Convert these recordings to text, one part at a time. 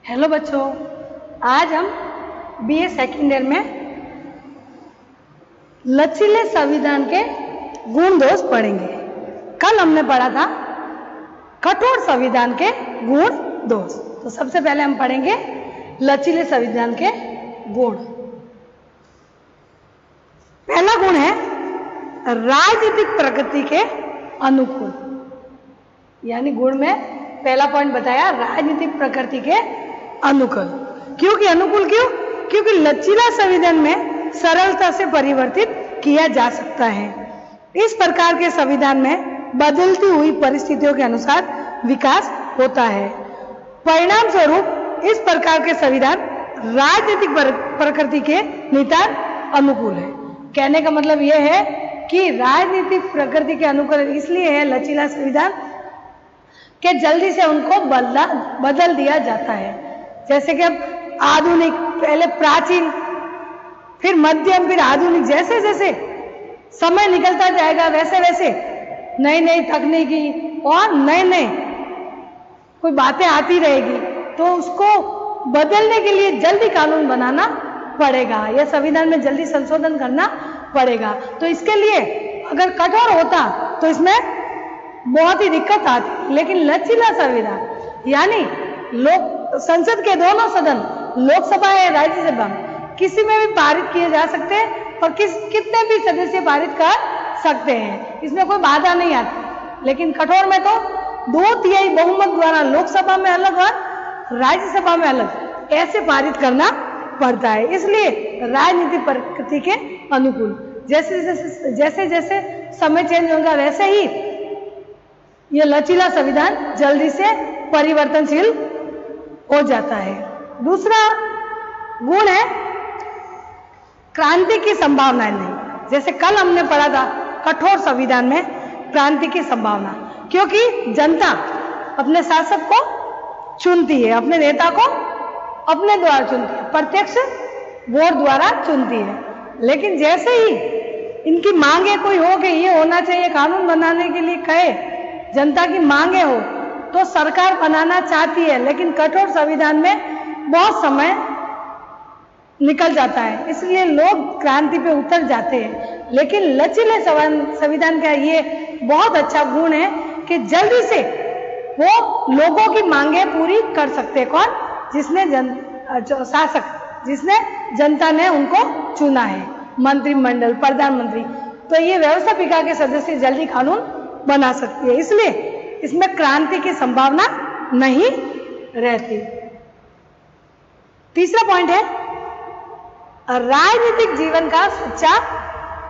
Hello बच्चों, आज हम बीए सेकेंड ईयर में लचीले संविधान के गुण दोष पढ़ेंगे। कल हमने पढ़ा था कठोर संविधान के गुण दोष। तो सबसे पहले हम पढ़ेंगे लचीले संविधान के गुण। पहला गुण है राजनीतिक प्रकृति के अनुकूल, यानी गुण में पहला पॉइंट बताया राजनीतिक प्रकृति के अनुकूल। क्योंकि अनुकूल क्यों? क्योंकि लचीला संविधान में सरलता से परिवर्तित किया जा सकता है। इस प्रकार के संविधान में बदलती हुई परिस्थितियों के अनुसार विकास होता है। परिणाम स्वरूप इस प्रकार के संविधान राजनीतिक प्रकृति के नितांत अनुकूल है। कहने का मतलब यह है कि राजनीतिक प्रकृति के अनुकूल इसलिए है लचीला संविधान कि जल्दी से उनको बदल दिया जाता है। जैसे कि अब आधुनिक, पहले प्राचीन, फिर मध्यम, फिर आधुनिक, जैसे जैसे समय निकलता जाएगा वैसे वैसे नई नई तकनीकी और नए नए कोई बातें आती रहेगी, तो उसको बदलने के लिए जल्दी कानून बनाना पड़ेगा या संविधान में जल्दी संशोधन करना पड़ेगा। तो इसके लिए अगर कठोर होता तो इसमें बहुत ही दिक्कत आती। लेकिन लचीला संविधान यानी लोक संसद के दोनों सदन, लोकसभा या राज्यसभा, किसी में भी पारित किए जा सकते हैं और कितने भी सदस्य पारित कर सकते हैं, इसमें कोई बाधा नहीं आती। लेकिन कठोर में तो 2/3 बहुमत द्वारा लोकसभा में अलग और राज्यसभा में अलग ऐसे पारित करना पड़ता है। इसलिए राजनीतिक प्रकृति के अनुकूल जैसे जैसे समय चेंज होगा वैसे ही यह लचीला संविधान जल्दी से परिवर्तनशील हो जाता है। दूसरा गुण है क्रांति की संभावना नहीं। जैसे कल हमने पढ़ा था कठोर संविधान में क्रांति की संभावना, क्योंकि जनता अपने शासक को चुनती है, अपने नेता को अपने द्वारा चुनती है, प्रत्यक्ष वोट द्वारा चुनती है। लेकिन जैसे ही इनकी मांगे कोई हो कि ये होना चाहिए, कानून बनाने के लिए कहे, जनता की मांगे हो तो सरकार बनाना चाहती है, लेकिन कठोर संविधान में बहुत समय निकल जाता है, इसलिए लोग क्रांति पे उतर जाते हैं। लेकिन लचीले संविधान का ये बहुत अच्छा गुण है कि जल्दी से वो लोगों की मांगे पूरी कर सकते हैं। कौन? जिसने शासक, जिसने जनता ने उनको चुना है, मंत्रिमंडल, प्रधानमंत्री। तो ये व्यवस्थापिका के सदस्य जल्दी कानून बना सकती है, इसलिए इसमें क्रांति की संभावना नहीं रहती। तीसरा पॉइंट है राजनीतिक जीवन का सच्चा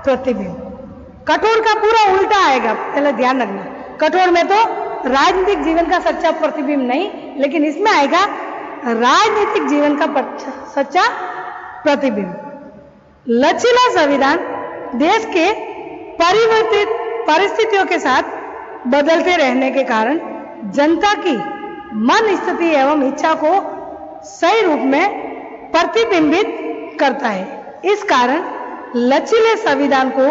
प्रतिबिंब। कठोर का पूरा उल्टा आएगा, पहले ध्यान रखना। कठोर में तो राजनीतिक जीवन का सच्चा प्रतिबिंब नहीं, लेकिन इसमें आएगा राजनीतिक जीवन का सच्चा प्रतिबिंब। लचीला संविधान देश के परिवर्तित परिस्थितियों के साथ बदलते रहने के कारण जनता की मन स्थिति एवं इच्छा को सही रूप में प्रतिबिंबित करता है। इस कारण लचीले संविधान को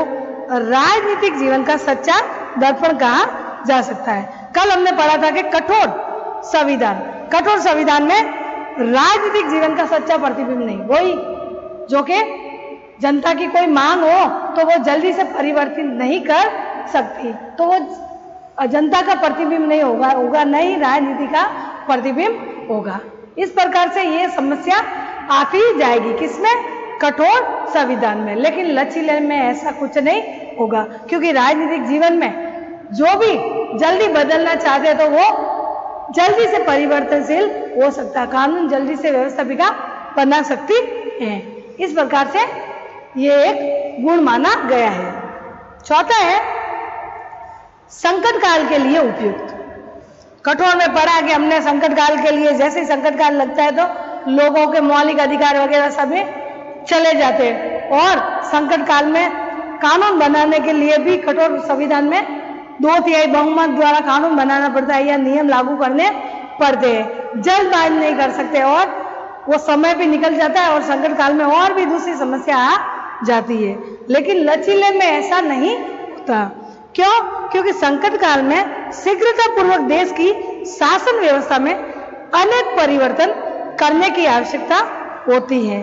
राजनीतिक जीवन का सच्चा दर्पण कहा जा सकता है। कल हमने पढ़ा था कि कठोर संविधान में राजनीतिक जीवन का सच्चा प्रतिबिंब नहीं, वही जो कि जनता की कोई मांग हो तो वो जल्दी से परिवर्तित नहीं कर सकती, तो वो जनता का प्रतिबिंब नहीं होगा नहीं राजनीति का प्रतिबिंब होगा। इस प्रकार से ये समस्या आती जाएगी, किसमें? कठोर संविधान में। लेकिन लचीले में ऐसा कुछ नहीं होगा, क्योंकि राजनीतिक जीवन में जो भी जल्दी बदलना चाहते तो वो जल्दी से परिवर्तनशील हो सकता है, कानून जल्दी से व्यवस्थापिका बना सकती है। इस प्रकार से ये एक गुण माना गया है। चौथा है संकट काल के लिए उपयुक्त। कठोर में पढ़ा कि हमने संकट काल के लिए, जैसे संकट काल लगता है तो लोगों के मौलिक अधिकार वगैरह सभी चले जाते हैं, और संकट काल में कानून बनाने के लिए भी कठोर संविधान में 2/3 बहुमत द्वारा कानून बनाना पड़ता है या नियम लागू करने पड़ते हैं। जल्दबाजी नहीं कर सकते और वो समय भी निकल जाता है और संकट काल में और भी दूसरी समस्या आ जाती है। लेकिन लचीले में ऐसा नहीं होता। क्यों? क्योंकि संकट काल में शीघ्रता पूर्वक देश की शासन व्यवस्था में अनेक परिवर्तन करने की आवश्यकता होती है।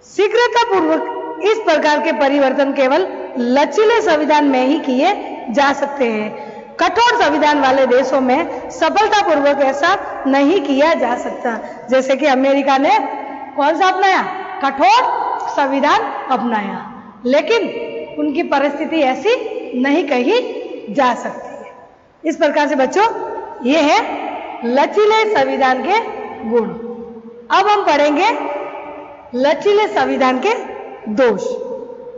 शीघ्रतापूर्वक इस प्रकार के परिवर्तन केवल लचीले संविधान में ही किए जा सकते हैं। कठोर संविधान वाले देशों में सफलतापूर्वक ऐसा नहीं किया जा सकता। जैसे कि अमेरिका ने कौन सा अपनाया? कठोर संविधान अपनाया, लेकिन उनकी परिस्थिति ऐसी नहीं कही जा सकती है। इस प्रकार से बच्चों ये है लचीले संविधान के गुण। अब हम पढ़ेंगे लचीले संविधान के दोष।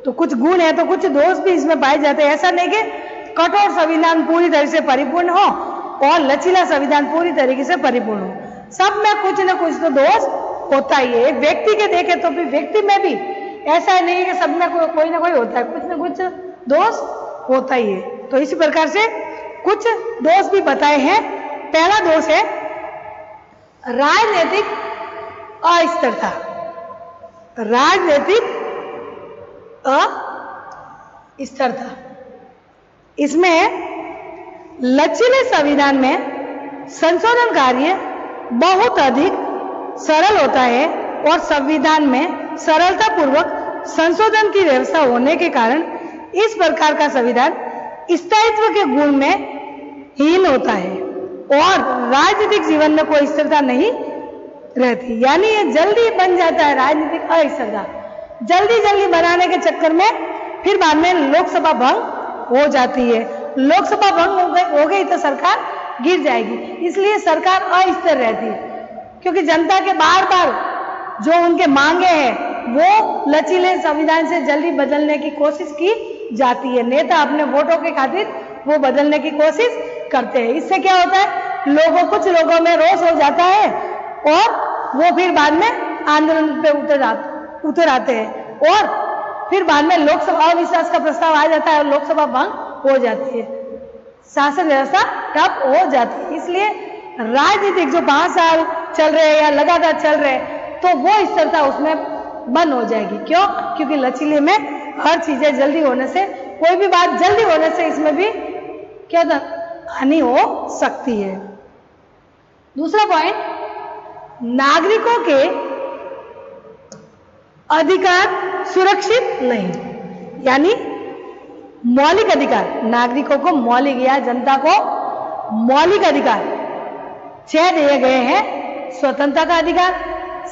तो कुछ गुण है तो कुछ दोष भी इसमें पाए जाते हैं। ऐसा नहीं कि कठोर संविधान पूरी तरह से परिपूर्ण हो और लचीला संविधान पूरी तरीके से परिपूर्ण हो। सब में कुछ न कुछ तो दोष होता ही है। व्यक्ति के देखे तो भी व्यक्ति में भी ऐसा नहीं है कि सब में कोई ना कोई होता है, कुछ न कुछ दोष होता ही है। तो इसी प्रकार से कुछ दोष भी बताए हैं। पहला दोष है राजनीतिक अस्थिरता। राजनीतिक अस्थिरता इसमें लचीले संविधान में संशोधन कार्य बहुत अधिक सरल होता है और संविधान में सरलता पूर्वक संशोधन की व्यवस्था होने के कारण इस प्रकार का संविधान स्थायित्व के गुण में हीन होता है और राजनीतिक जीवन में कोई स्थिरता नहीं रहती। यानी ये जल्दी बन जाता है राजनीतिक अस्थिरता। जल्दी जल्दी बनाने के चक्कर में फिर बाद में लोकसभा भंग हो जाती है। लोकसभा भंग हो गई तो सरकार गिर जाएगी। इसलिए सरकार अस्थिर रहती है, क्योंकि जनता के बार बार जो उनके मांगे हैं वो लचीले संविधान से जल्दी बदलने की कोशिश की जाती है। नेता अपने वोटों के खातिर वो बदलने की कोशिश करते हैं। इससे क्या होता है, कुछ लोगों में रोष हो जाता है और वो फिर बाद में आंदोलन पे उतर आते हैं और फिर बाद में लोकसभा अविश्वास का प्रस्ताव आ जाता है और लोकसभा भंग हो जाती है, शासन व्यवस्था ठप हो जाती है। इसलिए राजनीतिक जो 5 साल चल रहे हैं या लगातार चल रहे हैं तो वो स्थिरता उसमें बंद हो जाएगी। क्यों? क्योंकि लचीले में हर चीजें जल्दी होने से, कोई भी बात जल्दी होने से इसमें भी क्या हानि हो सकती है। दूसरा पॉइंट, नागरिकों के अधिकार सुरक्षित नहीं। यानी मौलिक अधिकार, नागरिकों को मौलिक या जनता को मौलिक अधिकार 6 दिए गए हैं। स्वतंत्रता का अधिकार,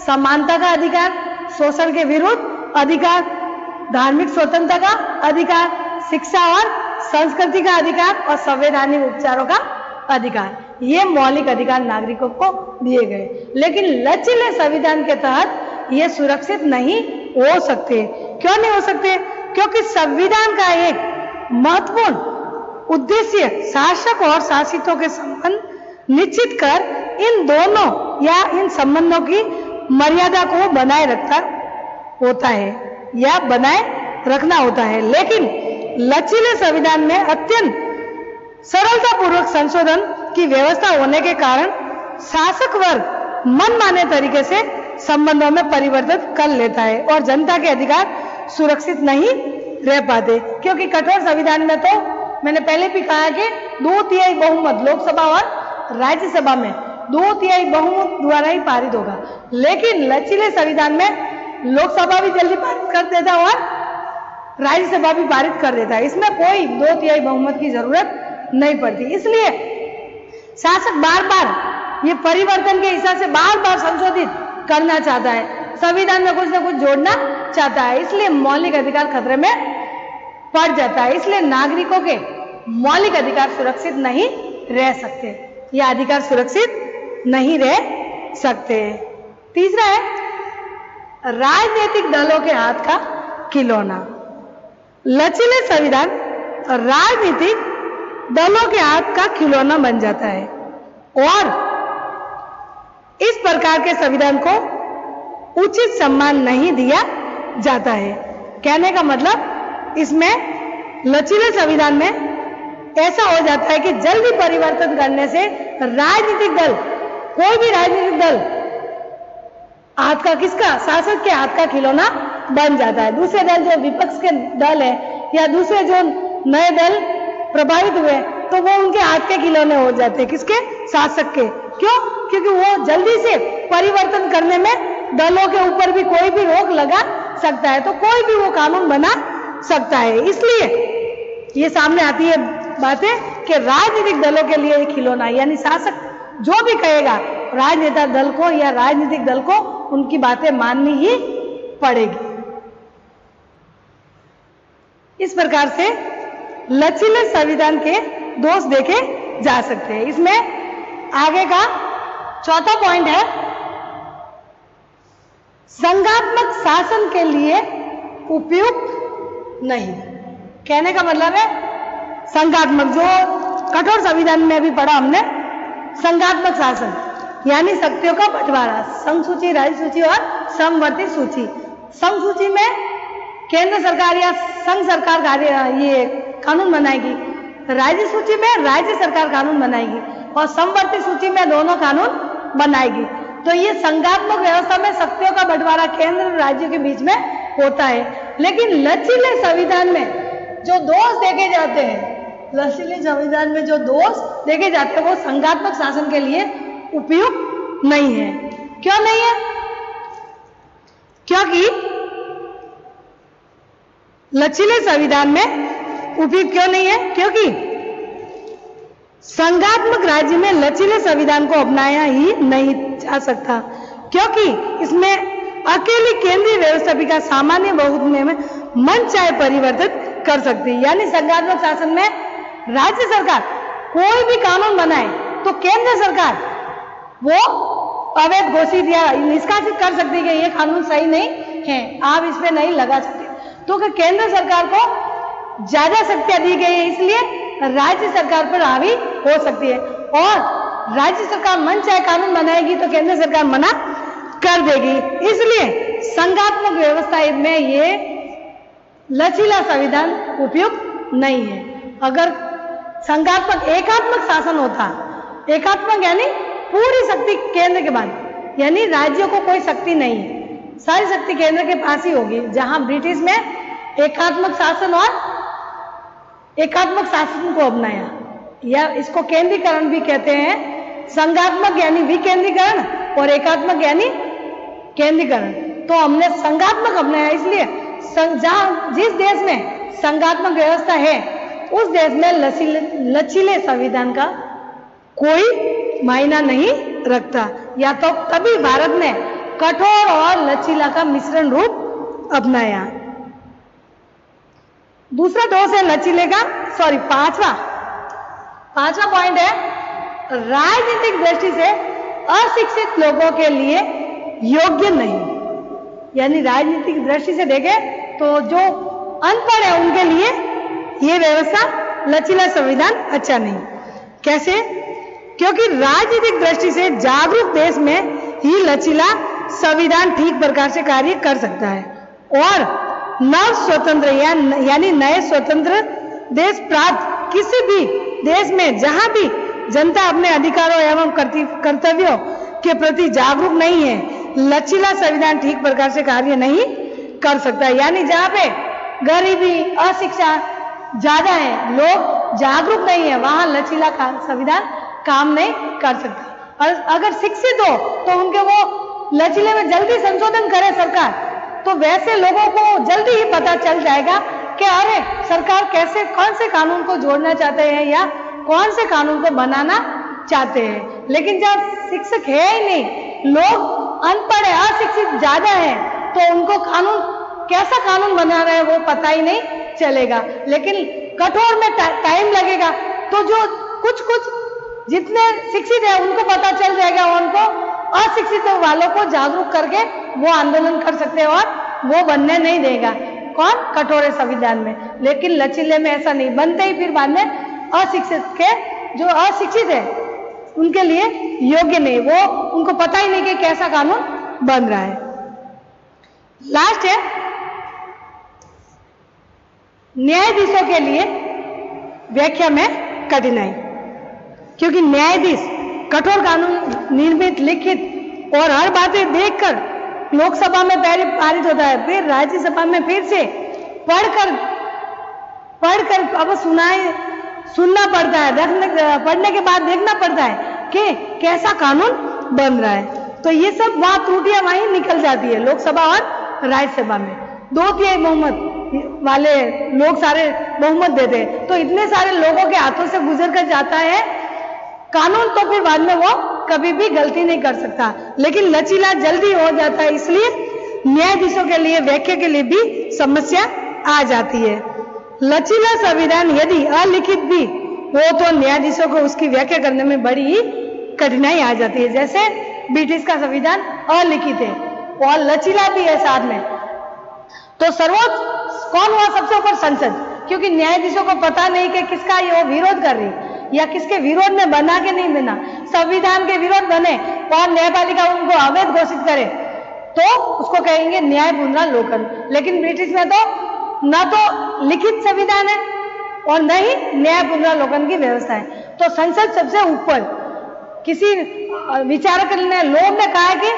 समानता का अधिकार, शोषण के विरुद्ध अधिकार, धार्मिक स्वतंत्रता का अधिकार, शिक्षा और संस्कृति का अधिकार और संवैधानिक उपचारों का अधिकार। ये मौलिक अधिकार नागरिकों को दिए गए, लेकिन लचीले संविधान के तहत ये सुरक्षित नहीं हो सकते। क्यों नहीं हो सकते? क्योंकि संविधान का एक महत्वपूर्ण उद्देश्य शासक और शासितों के संबंध निश्चित कर इन दोनों या इन संबंधों की मर्यादा को बनाए रखता होता है या बनाए रखना होता है। लेकिन लचीले संविधान में अत्यंत सरलतापूर्वक संशोधन की व्यवस्था होने के कारण शासक वर्ग मनमाने तरीके से संबंधों में परिवर्तन कर लेता है और जनता के अधिकार सुरक्षित नहीं रह पाते। क्योंकि कठोर संविधान में तो मैंने पहले भी कहा कि 2/3 बहुमत लोकसभा और राज्यसभा में 2/3 बहुमत द्वारा ही पारित होगा, लेकिन लचीले संविधान में लोकसभा भी जल्दी पारित कर देता और राज्यसभा भी पारित कर देता है। इसमें कोई 2/3 बहुमत की जरूरत नहीं पड़ती। इसलिए शासक बार बार ये परिवर्तन के हिसाब से बार बार संशोधित करना चाहता है, संविधान में कुछ ना कुछ जोड़ना चाहता है। इसलिए मौलिक अधिकार खतरे में पड़ जाता है। इसलिए नागरिकों के मौलिक अधिकार सुरक्षित नहीं रह सकते, यह अधिकार सुरक्षित नहीं रह सकते। तीसरा है राजनीतिक दलों के हाथ का खिलौना। लचीले संविधान राजनीतिक दलों के हाथ का खिलौना बन जाता है और इस प्रकार के संविधान को उचित सम्मान नहीं दिया जाता है। कहने का मतलब इसमें लचीले संविधान में ऐसा हो जाता है कि जल्दी परिवर्तन करने से राजनीतिक दल, कोई भी राजनीतिक दल हाथ का, किसका, शासक के हाथ का खिलौना बन जाता है। दूसरे दल जो विपक्ष के दल है या दूसरे जो नए दल प्रभावित हुए तो वो उनके हाथ के खिलौने हो जाते हैं। किसके? शासक के। क्यों? क्योंकि वो जल्दी से परिवर्तन करने में दलों के ऊपर भी कोई भी रोक लगा सकता है, तो कोई भी वो कानून बना सकता है। इसलिए ये सामने आती है बातें कि राजनीतिक दलों के लिए एक खिलौना, यानी शासक जो भी कहेगा राजनेता दल को या राजनीतिक दल को उनकी बातें माननी ही पड़ेगी। इस प्रकार से लचीले संविधान के दोष देखे जा सकते हैं। इसमें आगे का चौथा पॉइंट है, संघात्मक शासन के लिए उपयुक्त नहीं। कहने का मतलब है संघात्मक, जो कठोर संविधान में अभी पढ़ा हमने, संघात्मक शासन यानी शक्तियों का बंटवारा, संघ सूची, राज्य सूची और समवर्ती सूची। संघ सूची में केंद्र सरकार या संघ सरकार ये कानून बनाएगी, राज्य सूची में राज्य सरकार कानून बनाएगी और समवर्ती सूची में दोनों कानून बनाएगी। तो ये संघात्मक व्यवस्था में शक्तियों का बंटवारा केंद्र और राज्यों के बीच में होता है। लेकिन लचीले संविधान में जो दोष देखे जाते हैं, लचीले संविधान में जो दोष देखे जाते हैं वो संघात्मक शासन के लिए उपयुक्त नहीं है। क्यों नहीं है? क्योंकि लचीले संविधान में उपयुक्त क्यों नहीं है? क्योंकि संघात्मक राज्य में लचीले संविधान को अपनाया ही नहीं जा सकता, क्योंकि इसमें अकेली केंद्रीय व्यवस्थापिका सामान्य बहुत में मन चाहे परिवर्तित कर सकती है। यानी संघात्मक शासन में राज्य सरकार कोई भी कानून बनाए तो केंद्र सरकार वो अवैध घोषित या निष्कासित कर सकती है कि ये कानून सही नहीं है, आप इस पे नहीं लगा सकते। तो केंद्र सरकार को ज्यादा शक्तियां दी गई है, इसलिए राज्य सरकार पर हावी हो सकती है और राज्य सरकार मन चाहे कानून बनाएगी तो केंद्र सरकार मना कर देगी। इसलिए संघात्मक व्यवस्था में ये लचीला संविधान उपयुक्त नहीं है। अगर संघात्मक एकात्मक शासन होता, एकात्मक यानी पूरी शक्ति केंद्र के बाद, यानी राज्यों को कोई शक्ति नहीं है, सारी शक्ति केंद्र के पास ही होगी। जहां ब्रिटिश में एकात्मक शासन और एकात्मक शासन को अपनाया, या इसको केंद्रीकरण भी कहते हैं। संघात्मक यानी विकेंद्रीकरण और एकात्मक यानी केंद्रीकरण। तो हमने संघात्मक अपनाया, इसलिए जहां जिस देश में संघात्मक व्यवस्था है उस देश में लचीले संविधान का कोई मायना नहीं रखता। या तो तभी भारत ने कठोर और लचीला का मिश्रण रूप अपनाया। दूसरा दोष है लचीले का, पांचवा पॉइंट है, राजनीतिक दृष्टि से अशिक्षित लोगों के लिए योग्य नहीं। यानी राजनीतिक दृष्टि से देखें तो जो अनपढ़ है उनके लिए यह व्यवस्था लचीला संविधान अच्छा नहीं। कैसे? क्योंकि राजनीतिक दृष्टि से जागरूक देश में ही लचीला संविधान ठीक प्रकार से कार्य कर सकता है और नव स्वतंत्र यानी नए स्वतंत्र देश प्राप्त किसी भी देश में जहां भी जनता अपने अधिकारों एवं कर्तव्यों के प्रति जागरूक नहीं है, लचीला संविधान ठीक प्रकार से कार्य नहीं कर सकता। यानी जहां पे गरीबी, अशिक्षा ज्यादा है, लोग जागरूक नहीं है, वहां लचीला संविधान काम नहीं कर सकता। और अगर शिक्षित हो तो उनके वो लचीले में जल्दी संशोधन करे सरकार, तो वैसे लोगों को जल्दी ही पता चल जाएगा कि अरे सरकार कैसे कौन से कानून को जोड़ना चाहते हैं या कौन से कानून को बनाना चाहते हैं। लेकिन जब शिक्षक है ही नहीं, लोग अनपढ़ है, अशिक्षित ज्यादा है, तो उनको कानून कैसा कानून बना रहे हैं वो पता ही नहीं चलेगा। लेकिन कठोर में टाइम लगेगा, तो जो कुछ जितने शिक्षित है उनको पता चल जाएगा, उनको अशिक्षित वालों को जागरूक करके वो आंदोलन कर सकते हैं और वो बनने नहीं देगा। कौन? कठोर संविधान में। लेकिन लचीले में ऐसा नहीं, बनते ही फिर बाद में अशिक्षित के जो अशिक्षित है उनके लिए योग्य नहीं, वो उनको पता ही नहीं कि कैसा कानून बन रहा है। लास्ट है न्यायाधीशों के लिए व्याख्या में कठिनाई, क्योंकि न्यायाधीश कठोर कानून निर्मित, लिखित और हर बातें देखकर लोकसभा में पहले पारित होता है, फिर राज्यसभा में फिर से पढ़कर अब सुनना पड़ता है, पढ़ने के बाद देखना पड़ता है, कि कैसा कानून बन रहा है। तो ये सब वहां त्रुटियां वहीं निकल जाती है लोकसभा और राज्यसभा में। 2/3 बहुमत वाले लोग सारे बहुमत देते हैं, तो इतने सारे लोगों के हाथों से गुजर कर जाता है कानून, तो फिर बाद में वो कभी भी गलती नहीं कर सकता। लेकिन लचीला जल्दी हो जाता है, इसलिए न्यायाधीशों के लिए व्याख्या के लिए भी समस्या आ जाती है। लचीला संविधान यदि अलिखित भी हो तो न्यायाधीशों को उसकी व्याख्या करने में बड़ी ही कठिनाई आ जाती है। जैसे ब्रिटिश का संविधान अलिखित है और लचीला भी है साथ में, तो सर्वोच्च कौन हुआ सबसे ऊपर? संसद, क्योंकि न्यायाधीशों को पता नहीं कि किसका ये वो विरोध कर रही या किसके विरोध में बना के नहीं बना। संविधान के विरोध बने और न्यायपालिका उनको अवैध घोषित करे तो उसको कहेंगे न्याय पुनरावलोकन। लेकिन ब्रिटिश में तो न तो लिखित संविधान है और न ही न्याय पुनरावलोकन की व्यवस्था है। तो संसद सबसे ऊपर। किसी विचारक ने लोग ने कहा कि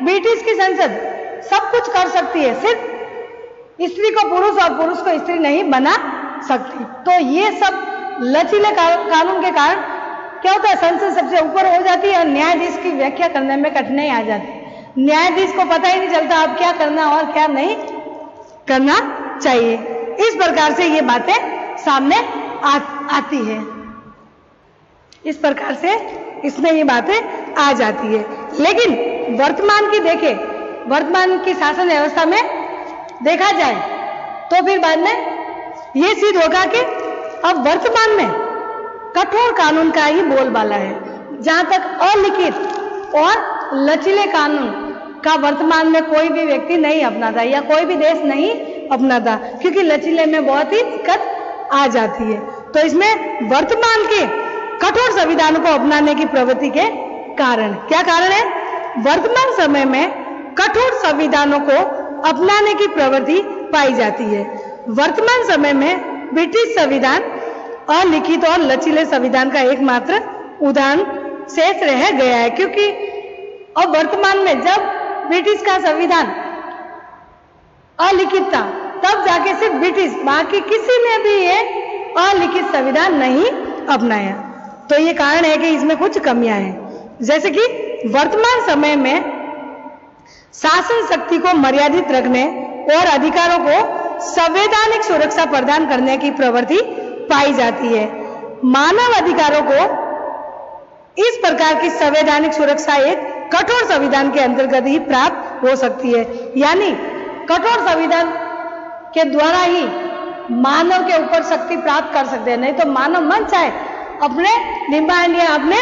ब्रिटिश की संसद सब कुछ कर सकती है, सिर्फ स्त्री को पुरुष और पुरुष को स्त्री नहीं बना सकती। तो ये सब लचीले कानून के कारण क्या होता है, संसद सबसे ऊपर हो जाती है और न्यायाधीश की व्याख्या करने में कठिनाई आ जाती है। न्यायाधीश को पता ही नहीं चलता अब क्या करना और क्या नहीं करना चाहिए। इस प्रकार से ये बातें सामने आती है। इस प्रकार से इसमें ये बातें आ जाती है। लेकिन वर्तमान की देखें, वर्तमान की शासन व्यवस्था में देखा जाए तो फिर बाद में ये सिद्ध होगा कि अब वर्तमान में कठोर कानून का ही बोलबाला है। जहां तक अलिखित और लचीले कानून का वर्तमान में कोई भी व्यक्ति नहीं अपनाता या कोई भी देश नहीं अपनाता, क्योंकि लचीले में बहुत ही दिक्कत आ जाती है। तो इसमें वर्तमान के कठोर संविधान को अपनाने की प्रवृत्ति के कारण, क्या कारण है? वर्तमान समय में कठोर संविधानों को अपनाने की प्रवृत्ति पाई जाती है। वर्तमान समय में ब्रिटिश संविधान अलिखित और लचीले संविधान का एकमात्र उदाहरण शेष रह गया है, क्योंकि अब वर्तमान में जब ब्रिटिश का संविधान अलिखित था तब जाके सिर्फ ब्रिटिश, बाकी किसी ने भी ये अलिखित संविधान नहीं अपनाया। तो ये कारण है कि इसमें कुछ कमियां हैं, जैसे कि वर्तमान समय में शासन शक्ति को मर्यादित रखने और अधिकारों को संवैधानिक सुरक्षा प्रदान करने की प्रवृत्ति पाई जाती है। मानव अधिकारों को इस प्रकार की संवैधानिक सुरक्षा एक कठोर संविधान के अंतर्गत ही प्राप्त हो सकती है। यानी कठोर संविधान के द्वारा ही मानव के ऊपर शक्ति प्राप्त कर सकते हैं, नहीं तो मानव मन चाहे अपने डिमांड या अपने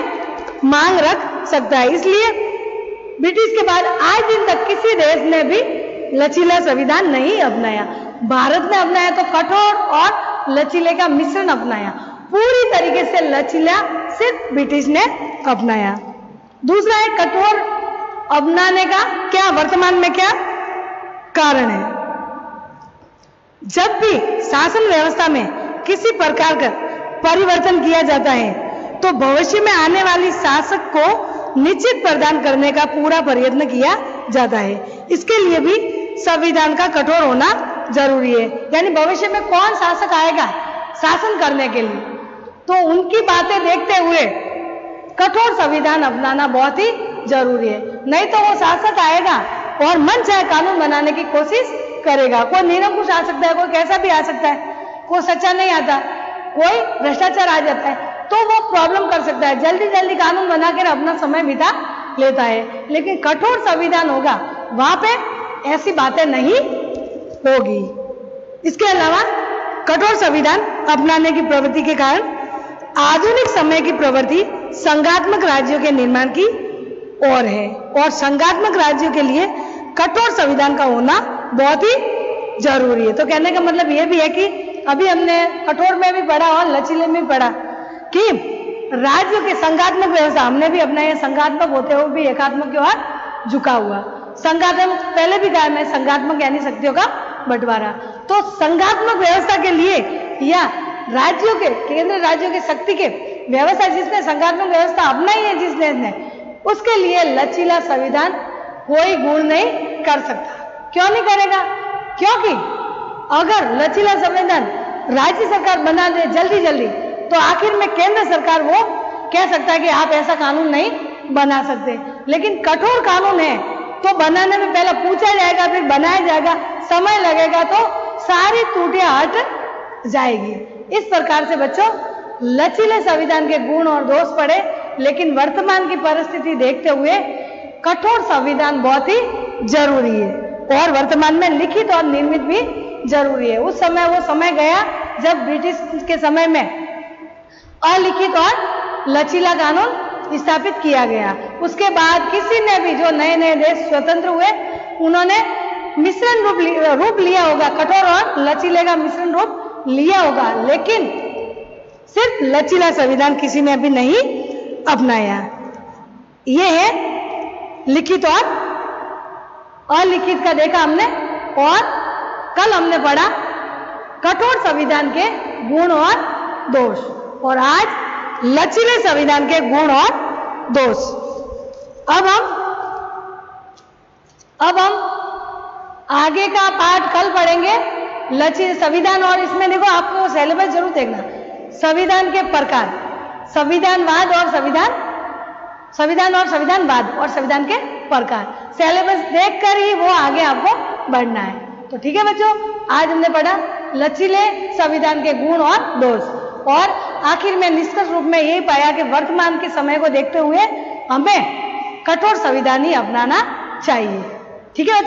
मांग रख सकता है। इसलिए ब्रिटिश के बाद आज दिन तक किसी देश ने भी लचीला संविधान नहीं अपनाया। भारत ने अपनाया तो कठोर और लचीले का मिश्रण अपनाया, पूरी तरीके से लचीला सिर्फ ब्रिटिश ने अपनाया। दूसरा है कठोर अपनाने का क्या वर्तमान में क्या कारण है? जब भी शासन व्यवस्था में किसी प्रकार का परिवर्तन किया जाता है तो भविष्य में आने वाली शासक को निश्चित प्रदान करने का पूरा प्रयत्न किया जाता है। इसके लिए भी संविधान का कठोर होना जरूरी है। यानी भविष्य में कौन शासक आएगा शासन करने के लिए, तो उनकी बातें देखते हुए कठोर संविधान अपनाना बहुत ही जरूरी है। नहीं तो वो शासक आएगा और मन चाहे कानून बनाने की कोशिश करेगा। कोई निरंकुश आ सकता है, कोई कैसा भी आ सकता है, कोई सच्चा नहीं आता, कोई भ्रष्टाचार आ जाता है, तो वो प्रॉब्लम कर सकता है, जल्दी जल्दी कानून बनाकर अपना समय बिता लेता है। लेकिन कठोर संविधान होगा वहां पे ऐसी बातें नहीं होगी। इसके अलावा कठोर संविधान अपनाने की प्रवृत्ति के कारण आधुनिक समय की प्रवृत्ति संघात्मक राज्यों के निर्माण की ओर है, और संघात्मक राज्यों के लिए कठोर संविधान का होना बहुत ही जरूरी है। तो कहने का मतलब यह भी है कि अभी हमने कठोर में भी पढ़ा और लचीले में भी पढ़ा कि राज्यों के संघात्मक व्यवस्था हमने भी अपनाया, संघात्मक होते हुए भी एकात्मक की ओर झुका हुआ। संघात्मक पहले भी कहा मैं, संघात्मक यानी शक्तियों का बंटवारा। तो संघात्मक व्यवस्था के लिए या राज्यों के केंद्र राज्यों की शक्ति के व्यवस्था जिसने संघात्मक व्यवस्था अपनाई है जिस देश ने, उसके लिए लचीला संविधान कोई गुण नहीं कर सकता। क्यों नहीं करेगा? क्योंकि अगर लचीला संविधान राज्य सरकार बना दे जल्दी जल्दी तो आखिर में केंद्र सरकार वो कह सकता है कि आप ऐसा कानून नहीं बना सकते, लेकिन कठोर कानून है तो बनाने में पहले पूछा जाएगा, फिर बनाया जाएगा, समय लगेगा, तो सारी त्रुटियां हट जाएगी। इस प्रकार से बच्चों लचीले संविधान के गुण और दोष पढ़े, लेकिन वर्तमान की परिस्थिति देखते हुए कठोर संविधान बहुत ही जरूरी है और वर्तमान में लिखित और निर्मित भी जरूरी है। उस समय वो समय गया जब ब्रिटिश के समय में अलिखित और लचीला कानून स्थापित किया गया। उसके बाद किसी ने भी, जो नए नए देश स्वतंत्र हुए, उन्होंने मिश्रण रूप लिया होगा, कठोर और लचीले का मिश्रण रूप लिया होगा, लेकिन सिर्फ लचीला संविधान किसी ने अभी नहीं अपनाया। ये है लिखित और अलिखित का देखा हमने, और कल हमने पढ़ा कठोर संविधान के गुण और दोष, और आज लचीले संविधान के गुण और दोष। अब हम आगे का पाठ कल पढ़ेंगे, लचीले संविधान। और इसमें देखो आपको सिलेबस जरूर देखना, संविधान के प्रकार, संविधानवाद और संविधान और संविधानवाद और संविधान के प्रकार, सिलेबस देखकर ही वो आगे आपको बढ़ना है। तो ठीक है बच्चों, आज हमने पढ़ा लचीले संविधान के गुण और दोष, और आखिर में निष्कर्ष रूप में यही पाया कि वर्तमान के समय को देखते हुए हमें कठोर संविधान ही अपनाना चाहिए। ठीक है।